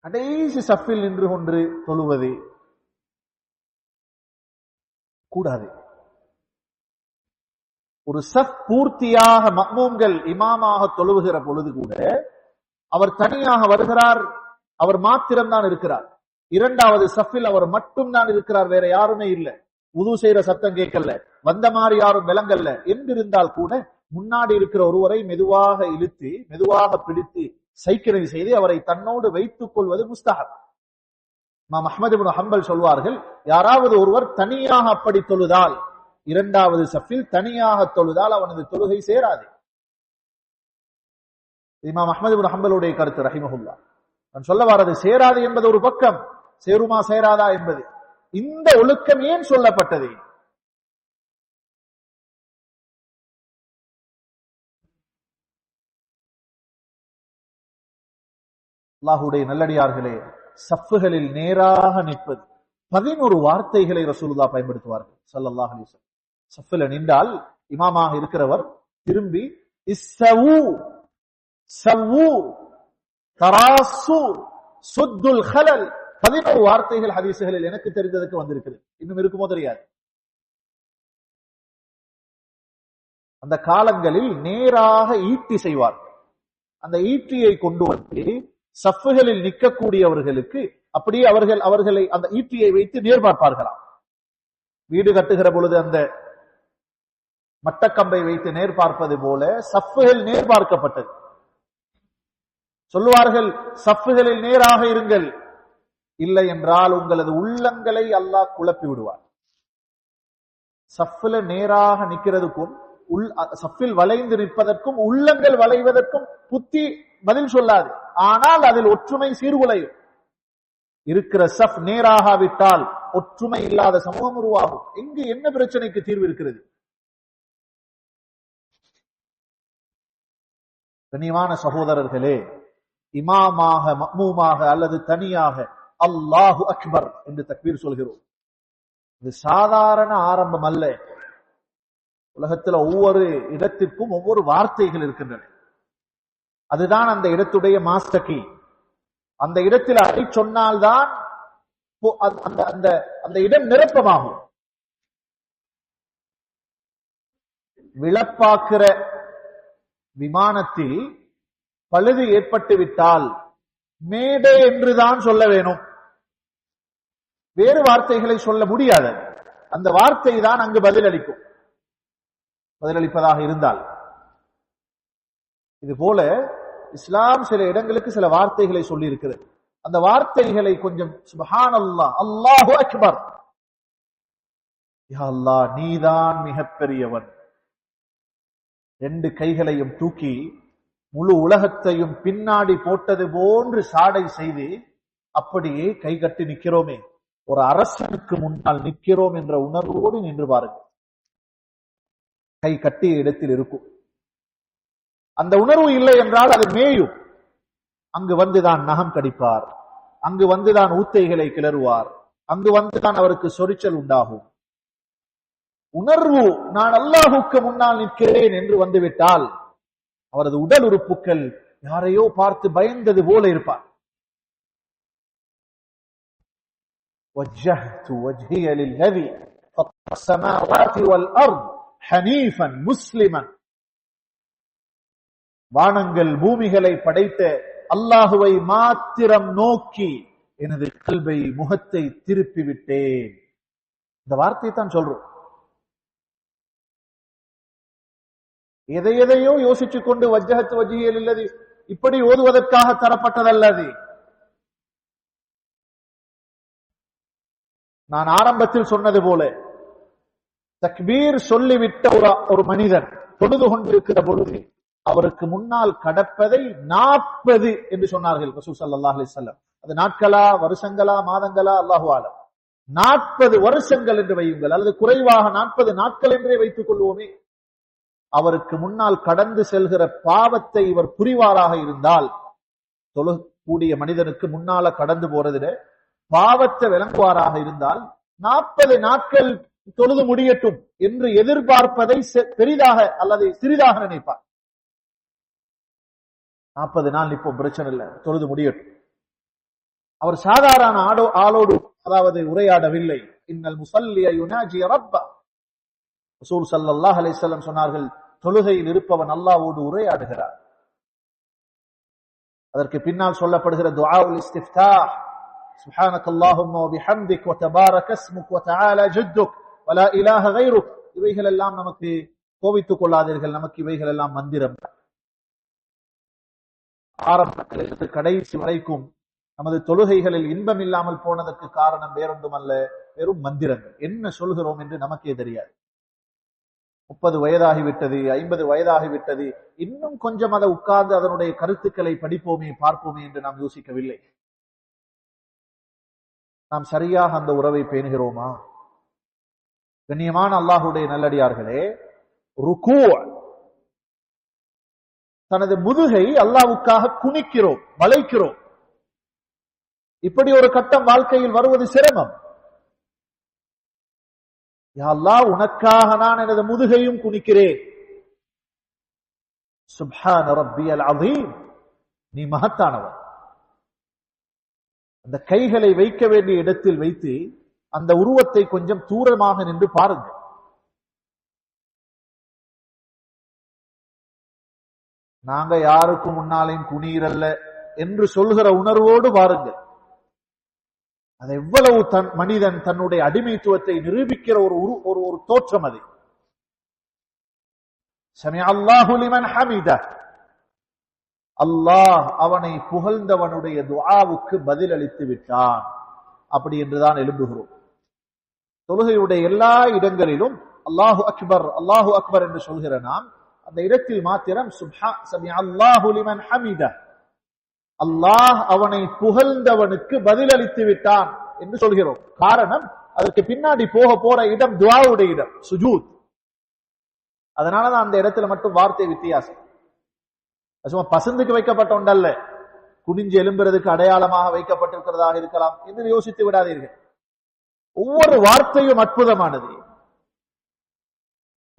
கடைசி சஃபில் நின்று கொண்டு தொழுவது கூடாது. ஒரு சஃப் பூர்த்தியாக மக்மூம்கள் இமாமாக தொழுவுகிற பொழுது கூட அவர் தனியாக வருகிறார், அவர் மாத்திரம்தான் இருக்கிறார். 2வது சஃபில் அவர் மட்டும்தான் இருக்கிறார், வேற யாருமே இல்லை. உது செய்யற சத்தம் கேட்கல, வந்த மாதிரி யாரும் விளங்கல்ல என்றிருந்தால் கூட முன்னாடி இருக்கிற ஒருவரை மெதுவாக இழுத்து மெதுவாக பிடித்து சைக்கிளை செய்து அவரை தன்னோடு வைத்துக் கொள்வது முஸ்தஹப். இமாம் அஹ்மத் இப்னு ஹம்பல் சொல்வார்கள், யாராவது ஒருவர் தனியாக அப்படி தொழுதால், 2வது சஃபில் தனியாக தொழுதால் அவனது தொழுகை சேராது. இமாம் அஹ்மத் இப்னு ஹம்பலுடைய கருத்து ரஹிமஹுல்லாஹ். நான் சொல்ல வரது சேராது என்பது ஒரு பக்கம், சேருமா சேராதா என்பது. இந்த ஒழுக்கம் ஏன் சொல்லப்பட்டது? அல்லாஹ்வுடைய நல்லடியார்களே, சஃப்புகளில் நேராக நிற்பது. 11 வார்த்தைகளை ரசூலுல்லாஹ் பயன்படுத்துவார்கள் ஸல்லல்லாஹு அலைஹி வஸல்லம். சஃப்ல நின்றால் இமாமாக இருக்கிறவர் திரும்பி இஸ்ஸவு சவ்வு தராசு சுத்துல் ஹலல் 11 வார்த்தைகள் ஹதீஸ்களில் எனக்கு தெரிந்ததுக்கு வந்திருக்கிறது. இன்னும் இருக்குமோ தெரியாது. அந்த காலங்களில் நேராக ஈட்டி செய்வார். அந்த ஈட்டியை கொண்டு வந்து சஃப்புகளில் நிற்கக்கூடியவர்களுக்கு அப்படியே அவர்களை அந்த ஈட்டியை வைத்து நேர்பார்ப்பார்களாம். வீடு கட்டுகிற பொழுது அந்த மட்டக்கம்பை வைத்து நேர்பார்ப்பது போல சஃப்புகள் நேர்பார்க்கப்பட்டது. சொல்லுவார்கள், சஃப்புகளில் நேராக இருங்கள், இல்லை என்றால் உங்களது உள்ளங்களை அல்லாஹ் குழப்பி விடுவார். சஃப்ல நேராக நிற்கிறதுக்கும் சஃபில் வளைந்து நிற்பதற்கும் உள்ளங்கள் வளைவதற்கும் புத்தி பதில் சொல்லாது. ஆனால் அதில் ஒற்றுமை சீர்குலையும். இருக்கிற சஃப் நேராகாவிட்டால் ஒற்றுமை இல்லாத சமூகம் உருவாகும். இங்கு என்ன பிரச்சனைக்கு தீர்வு இருக்கிறது? கண்ணியமான சகோதரர்களே, இமாமாக மக்மூமாக அல்லது தனியாக அல்லாஹு அக்பர் என்று தக்பீர் சொல்கிறோம். இது சாதாரண ஆரம்பம் அல்ல. உலகத்தில் ஒவ்வொரு இடத்திற்கும் ஒவ்வொரு வார்த்தைகள் இருக்கின்றன. அதுதான் அந்த இடத்துடைய மாஸ்டர் கீ. அந்த இடத்தில் அதை சொன்னால்தான் அந்த இடம் நிரப்பமாகும். விளப்பாக்குற விமானத்தில் பழுது ஏற்பட்டு விட்டால் மேடை என்றுதான் சொல்ல வேணும், வேறு வார்த்தைகளை சொல்ல முடியாது. அந்த வார்த்தை தான் அங்கு பதிலளிப்பதாக இருந்தால். இது போல இஸ்லாம் சில இடங்களுக்கு சில வார்த்தைகளை சொல்லி இருக்கிறது. அந்த வார்த்தைகளை கொஞ்சம் சுப்ஹானல்லாஹ், அல்லாஹு அக்பர், யா அல்லாஹ் நீதான் மிகப்பெரியவன், 2 கைகளையும் தூக்கி முழு உலகத்தையும் பின்னாடி போட்டது போன்று சாடை செய்து அப்படியே கை கட்டி நிற்கிறோமே, ஒரு அரசனுக்கு முன்னால் நிற்கிறோம் என்ற உணர்வோடு நின்று பாருங்கள். கை கட்டிய இடத்தில் இருக்கும். அந்த உணர்வு இல்லை என்றால் அது மேயும். அங்கு வந்துதான் நகம் கடிப்பார், அங்கு வந்துதான் ஊத்தைகளை கிளறுவார், அங்கு வந்துதான் அவருக்கு சொரிச்சல் உண்டாகும். உணர்வு நான் அல்லாஹுக்கு முன்னால் நிற்கிறேன் என்று வந்துவிட்டால் அவரது உடல் உறுப்புகள் யாரையோ பார்த்து பயந்தது போல இருப்பார். وجهت وجهي للذي فطر السماوات والأرض حنيفا مسلما. வானங்கள் பூமிகளை படைத்த அல்லாஹுவை மாத்திரம் நோக்கி எனது கல்வை முகத்தை திருப்பி விட்டேன். இந்த வார்த்தையை தான் சொல்றோம். எதையோ யோசிச்சுக் கொண்டு வஜ்ஜஹத் வஜ்ஹியல் இல்லது இப்படி ஓதுவதற்காக தரப்பட்டதல்லது. நான் ஆரம்பத்தில் சொன்னது போல தக்பீர் சொல்லிவிட்ட ஒரு மனிதன் தொழுது கொண்டிருக்கிற பொழுது அவருக்கு முன்னால் கடப்பதை 40 என்று சொன்னார்கள் ரசூல் ஸல்லல்லாஹு அலைஹி வஸல்லம். அது நாட்களா, வருஷங்களா, மாதங்களா, அல்லாஹு ஆலம். 40 வருஷங்கள் என்று வையுங்கள், அல்லது குறைவாக 40 நாட்கள் என்றே வைத்துக் கொள்வோமே. அவருக்கு முன்னால் கடந்து செல்கிற பாவத்தை இவர் புரிவாராக இருந்தால், தொழக்கூடிய மனிதனுக்கு முன்னால கடந்து போறதில பாவத்தை விளங்குவாராக இருந்தால் 40 நாட்கள் தொழுது முடியட்டும் என்று எதிர்பார்ப்பதை பெரிதாக அல்லது சிறிதாக நினைப்பார். 40 நாள் நிற்போம், பிரச்சனை இல்லை, தொழுது முடியட்டும். அவர் சாதாரண ஆளோடு அதாவது உரையாடவில்லை. இன்னல் முஸல்லிய யுனாஜி ரப்பா. ரசூல் ஸல்லல்லாஹு அலைஹி வஸல்லம் சொன்னார்கள், தொழுகையில் இருப்பவன் அல்லாஹ்வோடு உரையாடுகிறார். அதற்கு பின்னால் சொல்லப்படுகிற துஆஉல் இஸ்திஃப்தாஹ், சுப்ஹானக்கல்லாஹும்ம வ பிஹம்திக வ தபாரக இஸ்முக வ தஆலா ஜத்துக் வ லா இலாஹ கைருக். இவைகள் எல்லாம் நமக்கு கோபித்துக் கொள்ளாதீர்கள், நமக்கு இவைகள் எல்லாம் மந்திரம். ஆரம்பத்திலிருந்து கடைசி வரைக்கும் நமது தொழுகைகளில் இன்பம் இல்லாமல் போனதற்கு காரணம் வேறொன்றுமல்ல, வெறும் மந்திரங்கள். என்ன சொல்கிறோம் என்று நமக்கே தெரியாது. 30 வயதாகிவிட்டது, 50 வயதாகிவிட்டது, இன்னும் கொஞ்சம் அதை உட்கார்ந்து அதனுடைய கருத்துக்களை படிப்போமே, பார்ப்போமே என்று நாம் யோசிக்கவில்லை. நாம் சரியாக அந்த உறவை பேணுகிறோமா? கண்ணியமான அல்லாஹ்வுடைய நல்லடியார்களே, ருக்கு, தனது முதுகை அல்லாஹ்வுக்காக குனிக்கிறோம், வளைக்கிறோம். இப்படி ஒரு கட்டம் வாழ்க்கையில் வருவது சிரமம். யா அல்லாஹ், உனக்காக நான் எனது முதுகையும் குனிக்கிறேன். சுப்ஹான ரப்பியல் அஸீம், நீ மகத்தானவன். அந்த கைகளை வைக்க வேண்டிய இடத்தில் வைத்து அந்த உருவத்தை கொஞ்சம் தூரமாக நின்று பாருங்கள். நாங்க யாருக்கும் முன்னாலையும் குனியரல்ல என்று சொல்கிற உணர்வோடு பாருங்கள். அது எவ்வளவு மனிதன் தன்னுடைய அடிமைத்துவத்தை நிரூபிக்கிற ஒரு தோற்றம் அது. சமி அல்லாஹு லிமன் ஹமித, அல்லாஹ் அவனை புகழ்ந்தவனுடைய துஆவுக்கு பதில் அளித்து விட்டான். அப்படி என்றுதான் எழும்புகிறோம். தொழுகையுடைய எல்லா இடங்களிலும் அல்லாஹு அக்பர், அல்லாஹு அக்பர் என்று சொல்கிற நாம் அந்த இடத்தில் மாத்திரம் சமி அல்லாஹு லிமன் ஹமித, அல்லாஹ் அவனை புகழ்ந்தவனுக்கு பதில் அளித்து விட்டான் என்று சொல்கிறோம். காரணம், அதற்கு பின்னாடி போற இடம் துஆவுடைய இடம், சுஜூத். அதனாலதான் அந்த இடத்துல மட்டும் வார்த்தை வித்தியாசம். சும்மா பசந்துக்கு வைக்கப்பட்ட ஒன்றல்ல, குனிஞ்சு எழும்புறதுக்கு அடையாளமாக வைக்கப்பட்டிருக்கிறதாக இருக்கலாம் என்று யோசித்து விடாதீர்கள். ஒவ்வொரு வார்த்தையும் அற்புதமானது.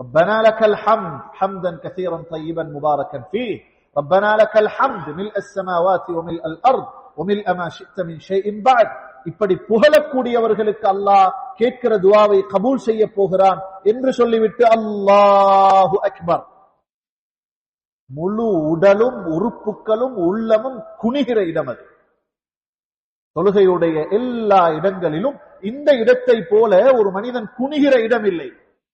ربنا لك الحمد حمدا كثيرا طيبا مباركا فيه ربنا لك الحمد ملء السماوات وملء الارض وملء ما شئت من شيء بعد. இப்படி புகழக்கூடியவர்களுக்கு அல்லாஹ் கேட்கிற துஆவை கபூல் செய்ய போகிறான் என்று சொல்லிவிட்டு அல்லாஹு அக்பர், முழு உடலும் உறுப்புகளும் உள்ளமும் குனிகிற இடம் அது. தொழுகையுடைய எல்லா இடங்களிலும் இந்த இடத்தை போல ஒரு மனிதன் குனிகிற இடம் இல்லை.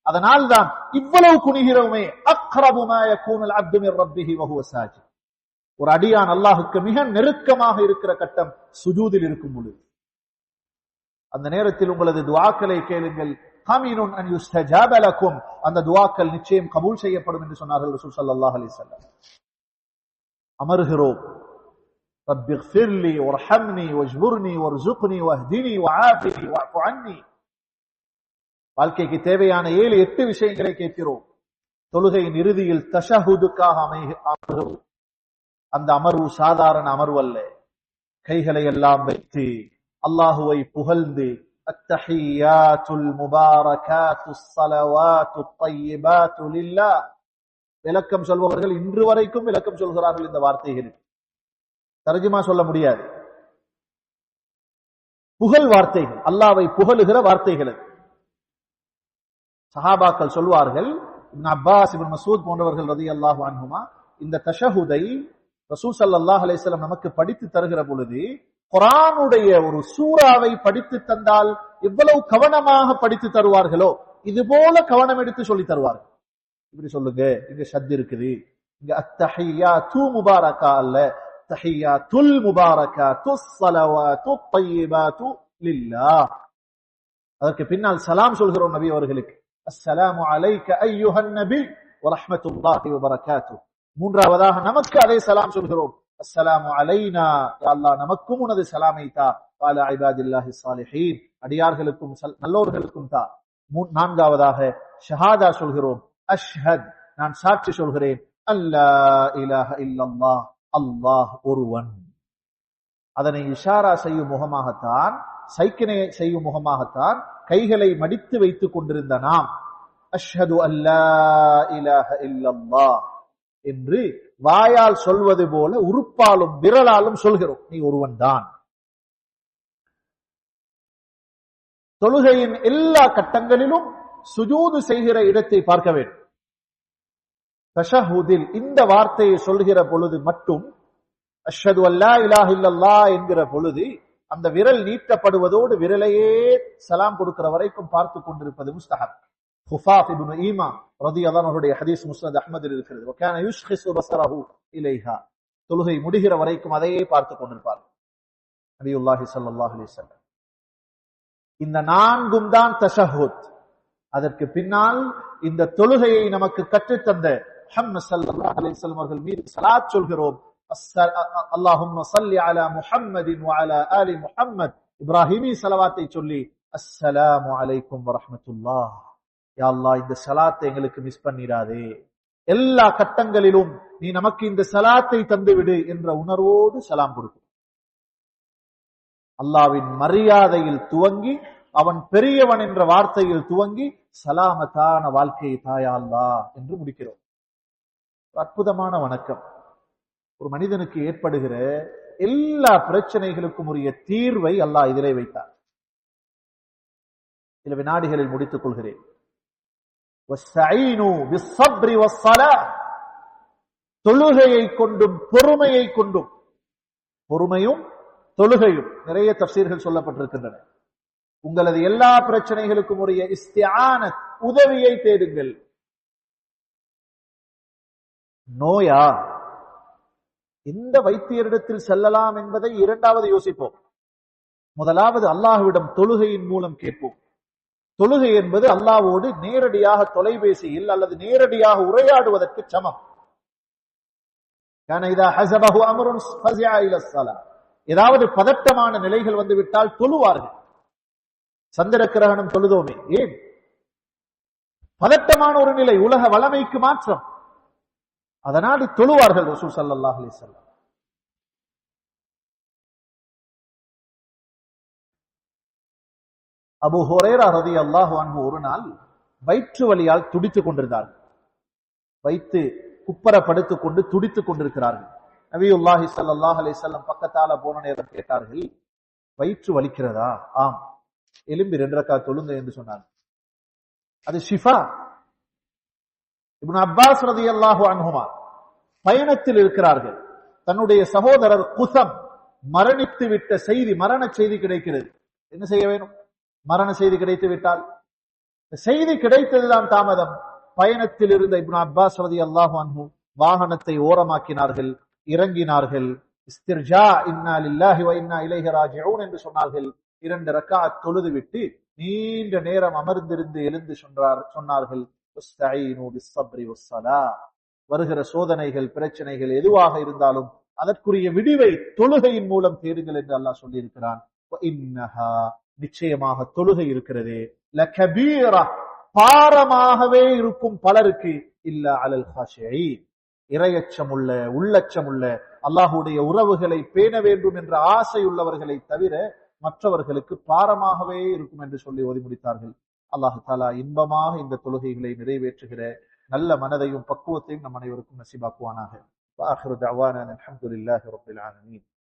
அதனால் தான் இவ்வளவு குனிகிறோமே. அக்ரபு மா யகூனுல் அப்து மிர் ரப்பிஹி வ ஹுவ சாஜித். ஒரு அடியான் அல்லாஹ்வுக்கு மிக நெருக்கமாக இருக்கிற கட்டம் சுஜூதில் இருக்கும் பொழுது. அந்த நேரத்தில் உங்களது துஆக்களை கேளுங்கள். கமீனுன் அன் யுஸ்தஜாப லக்கும், அந்த துஆக்கள் நிச்சயம் கபூல் செய்யப்படும் என்று சொன்னார்கள் ரசூல் ஸல்லல்லாஹு அலைஹி வஸல்லம். அமர்கிறோம், ரப்பிக்ஃபிர்லி வர்ஹம்னி வஜ்புர்னி வர்ஸுக்னி வஹ்தினி வஆஃபினி வஅஃபு அன்னி. வாழ்க்கைக்கு தேவையான 7-8 விஷயங்களை கேட்கிறோம். தொழுகையின் இறுதியில் தஷஹுதுக்காக அமர்கிறோம். அந்த அமர்வு சாதாரண அமர்வு அல்ல. கைகளை எல்லாம் வைத்து அல்லாஹுவை புகழ்ந்து அத்தஹியாத்துல் முபாரகாத்துஸ் ஸலவாத்துத் தையிபாத்து லில்லாஹ். விளக்கம் சொல்பவர்கள் இன்று வரைக்கும் விளக்கம் சொல்கிறார்கள் இந்த வார்த்தைகளுக்கு. தர்ஜுமா சொல்ல முடியாது. புகழ் வார்த்தைகள், அல்லாஹ்வை புகழுகிற வார்த்தைகள். சஹாபாக்கள் சொல்வார்கள், இப்னு அப்பாஸ், இப்னு மஸ்ஊத் போன்றவர்கள் ரலியல்லாஹு அன்ஹுமா, இந்த தஷஹுதை ரசூல் ஸல்லல்லாஹு அலைஹி வஸல்லம் நமக்கு படித்து தருகிற பொழுது குர்ஆனுடைய ஒரு சூறாவை படித்து தந்தால் எவ்வளவு கவனமாக படித்து தருவார்களோ இது போல கவனம் எடுத்து சொல்லி தருவார்கள். இப்படி சொல்லுங்க, இங்க ஷத் இருக்குது, இங்க அத்தஹியாத்து முபாரகா அல்ல, தஹியாத்துல் முபாரகாத்துஸ் ஸலவாத்துத் தையிபாத்து லில்லாஹ். அதற்கு பின்னால் சலாம் சொல்கிறோம் நபி அவர்களுக்கு, அஸ்ஸலாமு அலைக அய்யுஹன் நபி வ ரஹ்மத்துல்லாஹி வ பரகாத்துஹு. மூன்றாவதாக நமக்கு அதே சலாம் சொல்கிறோம், அஸ்ஸலாமு அலைனா, யா அல்லாஹ் நமக்கும் உனது சலாமை தா, வஅலா இபாதில்லாஹி ஸாலிஹீன், அடியார்களுக்கும் நல்லோர்களுக்கும் தா. நான்காவதாக ஷஹாதா சொல்கிறோம், அஷ்ஹத், நான் சாட்சி சொல்கிறேன், அல்லா இலாஹ இல்லல்லாஹ், அல்லாஹ் ஒருவன். அதனை இஷாரா செய்யும் முகமாகத்தான், சைக்கினை செய்யும் முகமாகத்தான் கைகளை மடித்து வைத்துக் கொண்டிருந்த நாம் அஷ்ஹது அல்லா இலாஹ இல்லல்லாஹ் என்று வாயால் சொல்வது போல உறுப்பாலும் விரலாலும் சொல்கிறோம், நீ ஒருவன் தான். தொழுகையின் எல்லா கட்டங்களிலும் சுஜூது செய்கிற இடத்தை பார்க்க வேண்டும். தஷஹுதில் இந்த வார்த்தையை சொல்கிற பொழுது மட்டும், அஷ்ஹது அல்லா இலாஹ இல்லல்லாஹ் என்கிற பொழுது அந்த விரல் நீட்டப்படுவதோடு விரலையே சலாம் கொடுக்கிற வரைக்கும் பார்த்து கொண்டிருப்பது முஸ்தஹப். ஹுஃபாஃப் இப்னு ஈமா ரலியல்லாஹு அன்ஹுடைய ஹதீஸ் முஸ்னத் அஹ்மதில் இருக்கிறது. வகான யுஷ்கிசு பஸரஹு இலைஹா, தொழுகை முடிகிற வரைக்கும் அதையே பார்த்து கொண்டிருப்பார் நபியுல்லாஹி ஸல்லல்லாஹு அலைஹி வஸல்லம். இந்த நான்கும் தான் தஷஹுத். அதற்கு பின்னால் இந்த தொழுகையை நமக்கு கற்றுத்தந்த முஹம்மது ஸல்லல்லாஹு அலைஹி வஸல்லம் அவர்கள் மீது ஸலாத் சொல்கிறோம். அல்லாஹும்ம ஸல்லி அலா முஹம்மதின் வ அலா ஆலி முஹம்மத், இப்ராஹிமி ஸலவாத்தை சொல்லி அஸ்ஸலாமு அலைக்கும் வ ரஹ்மத்துல்லாஹ், யா அல்லாஹ் இந்த ஸலாத்தை எங்களுக்கு மிஸ் பண்ணிடாதே, எல்லா கட்டங்களிலும் நீ நமக்கு இந்த ஸலாத்தை தந்துவிடு என்ற உணர்வோடு சலாம் கொடுக்கும். அல்லாஹ்வின் மரியாதையில் துவங்கி அவன் பெரியவன் என்ற வார்த்தையில் துவங்கி சலாமத்தான வாழ்க்கையை தாயா அல்லாஹ் என்று முடிக்கிறோம். அற்புதமான வணக்கம். ஒரு மனிதனுக்கு ஏற்படுகிற எல்லா பிரச்சனைகளுக்கும் உரிய தீர்வை அல்லாஹ் இதிலே வைத்தார். சில வினாடிகளில் முடித்துக் கொள்கிறேன். தொழுகையை கொண்டும் பொறுமையை கொண்டும், பொறுமையும் தொழுகையும் நிறைய தஃசீர்கள் சொல்லப்பட்டிருக்கின்றன. உங்களது எல்லா பிரச்சனைகளுக்கும் உரிய இஸ்திஆனத், உதவியை தேடுங்கள். நோயா, எந்த வைத்தியரிடத்தில் செல்லலாம் என்பதை இரண்டாவது யோசிப்போம். முதலாவது அல்லாஹ்விடம் தொழுகையின் மூலம் கேட்போம். தொழுகை என்பது அல்லாஹ்வோடு நேரடியாக தொலைபேசியில் அல்லது நேரடியாக உரையாடுவதற்கு சமம். ஏதாவது பதட்டமான நிலைகள் வந்துவிட்டால் தொழுவார்கள். சந்திர கிரகணம் தொழுதோமே, ஏன்? பதட்டமான ஒரு நிலை, உலக வளமைக்கு மாற்றம். அதனால் தொழுவார்கள் ரசூல் ஸல்லல்லாஹு அலைஹி வஸல்லம். அபூ ஹுரைரா ரலியல்லாஹு அன்ஹு ஒரு நாள் வயிற்று வலியால் துடித்துக் கொண்டிருந்தார்கள். வைத்து குப்பர படுத்துக் கொண்டு துடித்துக் கொண்டிருக்கிறார்கள். நபியுல்லாஹி ஸல்லல்லாஹு அலைஹி வஸல்லம் பக்கத்தால போன நேரம் கேட்டார்கள், வயிற்று வலிக்கிறதா? ஆம். எலும்பி 2 ரக்காத் தொழுங்க என்று சொன்னார்கள். அது ஷிஃபா. இப்னு அப்பாஸ் ரலியல்லாஹு அன்ஹுமா பயணத்தில் இருக்கிறார்கள். தன்னுடைய சகோதரர் குஸம் மரணித்து விட்ட செய்தி, மரண செய்தி கிடைக்கிறது. என்ன செய்ய வேண்டும்? மரண செய்தி கிடைத்து விட்டால், செய்தி கிடைத்ததுதான் தாமதம். பயணத்தில் இருந்த இப்னு அப்பாஸ் ரலியல்லாஹு அன்ஹு வாகனத்தை ஓரமாக்கினார்கள், இறங்கினார்கள். இஸ்திர்ஜா, இன்னா லில்லாஹி வ இன்னா இலைஹி ராஜிஊன் என்று சொன்னார்கள். 2 ரக்காத் தொழுது விட்டு நீண்ட நேரம் அமர்ந்திருந்து எழுந்து சொன்னார்கள், வருகிற சோதனைகள் பிரச்சனைகள் எதுவாக இருந்தாலும் அதற்குரிய விடிவை தொழுகையின் மூலம் தேடுங்கள் என்று அல்லாஹ் சொல்லி இருக்கிறான். நிச்சயமாக தொழுகை இருக்கிறதே பாரமாகவே இருக்கும் பலருக்கு இல்ல அலல் ஹாஷிஈன், இரையச்சமுள்ள உள்ளச்சமுள்ள அல்லாஹுடைய உறவுகளை பேண வேண்டும் என்ற ஆசை உள்ளவர்களை தவிர மற்றவர்களுக்கு பாரமாகவே இருக்கும் என்று சொல்லி ஓதி முடித்தார்கள். அல்லாஹு தாலா இன்பமாக இந்த தொழுகைகளை நிறைவேற்றுகிற நல்ல மனதையும் பக்குவத்தையும் நம் அனைவருக்கும் நசீபாக்குவானாக. வாஹிரு தஅவானா அல்ஹம்துலில்லாஹி ரப்பில் ஆலமீன்.